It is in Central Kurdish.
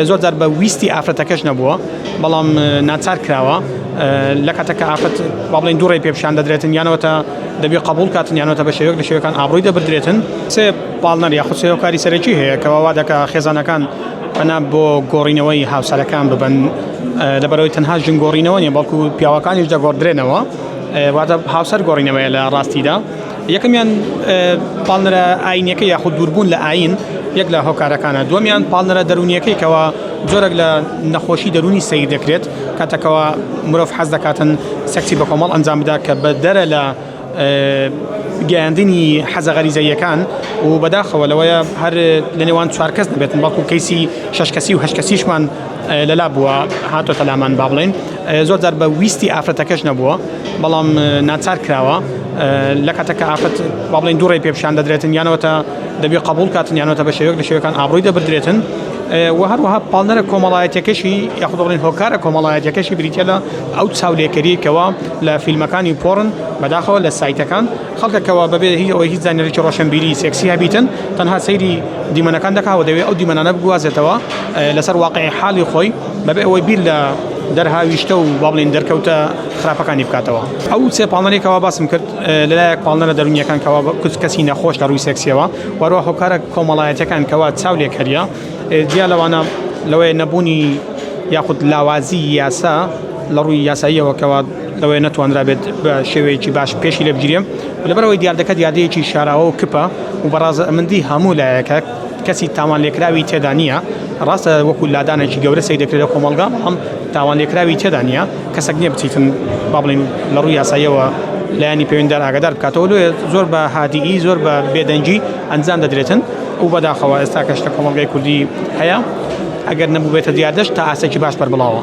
زۆر جار بە ویستی ئافرەتەکەش نەبووە بەڵام ناچار کراوە لە کاتێک کە ئافرەت با بڵێن دوو ڕێی پێپشان دەدرێتن یانەوەتە دەبێت قبول کاتن یانەوەتە بە شێوەیەک لە شێوەکان ئابڕووی دەبدرێتن سێ پاڵنەر یاخود سێهۆکاری سەرەکی هەیە کەوا وا دەکا خێزانەکان بەنا بۆ گۆڕینەوەی هاوسەرەکان ببن لەبەرەوەی تەنها ژن گۆڕینەوە نیە بەڵکو پیاوەکانیش دەگۆڕدرێنەوە واتە هاوسەر گۆڕینەوەیە لە ڕاستیدا یەکەمیان پاڵنەرە ئاینیەکە یاخود دووربوون لە ئاین یەک لە هۆکارەکانە دووەمیان پاڵنەرە دەرونیەکەی کەەوە جۆرێک لە نەخۆشی دەرونی سەیر دەکرێت کاتێکەوە مرۆڤ حەز دەکاتن سەکسی بە کۆمەڵ ئەنجام بدا کە بە دەرە لە گەیاندنی حەزە غەریزەیەکان و بەداخەوە لەوەیە هەر لە نێوان 4 کەس دەبێتن بەڵکو کەیسی 6 کەسی و 8 کەسیشمان لەلا بووە هاتۆتە لامان با بڵێن زۆر جار بە ویستی ئافرەتەکەش نەبووە بەڵام ناچار کراوە لە کاتێک کە ئافرەت با بڵێن دوو ڕێی پێپشان دەدرێتن یانەوەتە دەبێت قبول کاتن یانەوەتە بە شێوەیەک لە شێوەکان ئابڕووی دەبدرێتن و هەروەها پاڵنەرە کۆمەڵایەتەکەشی یاخود بڵێن هۆکارە کۆمەڵایەتەکەشی بریتە لە ئەو چاولێکەریەکەوە لە فیلمەکانی پۆڕن بەداخەوە لە سایتەکان خەڵکەکەوە بەبێ ئەوەی هیچ زانیاریی ڕۆشنبیری سێکسی هەبیتن تەنها سەیری دیمەنەکان دەکاوە دەوێت ئەو دیمەنانە بگوازێتەوە لەسەر واقعی حاڵی خۆی بەبێ ئەوەی بیر لە دەرهاویشتە و با بڵێن دەرکەوتە خراپەکانی بکاتەوە ئەو سێ پاڵنەرێکەوە باسم کرد لەلایەک پاڵنەرە دەرونیەکان کەوا کەسی نەخۆش لە ڕووی سێکسیەوە وەروە هۆکارە کۆمەڵایەتەکان کەوا چاولێک هەریە جیا لەوانە لەوەی نەبوونی یاخود لاوازی یاسا لە ڕووی یاساییەوە کەوا لەوەی نەتوانرا بێت بە شێوەیەکی باش پێشی لێ بگیرێم لەبەرەوەی دیاردەکە دیادەیەکی شاراوە و کپە و بەڕازەمەندی هەموو لایەکە کەسی تاوان لێکراوی تێدا نییە ڕاستە وەکو لادانێکی گەورە سەی دەکرێت لە کۆمەڵگا بەڵام تاوان لێکراوی تێدا نییە کەسێک نییە بچیتن با بڵێن لە ڕووی یاساییەوە لایانی پەیوەنددار ئاگادار بکاتەوە لێ زۆر بە هادیئی زۆر بە بێدەنجی ئەنجام دەدرێتن و بەداخەوە ئێستا کەشتە کۆمەڵگای کوردی هەیە ئەگەر نەبوو بێتە دیاردەش تا ئاسێکی باش پەربڵاوە.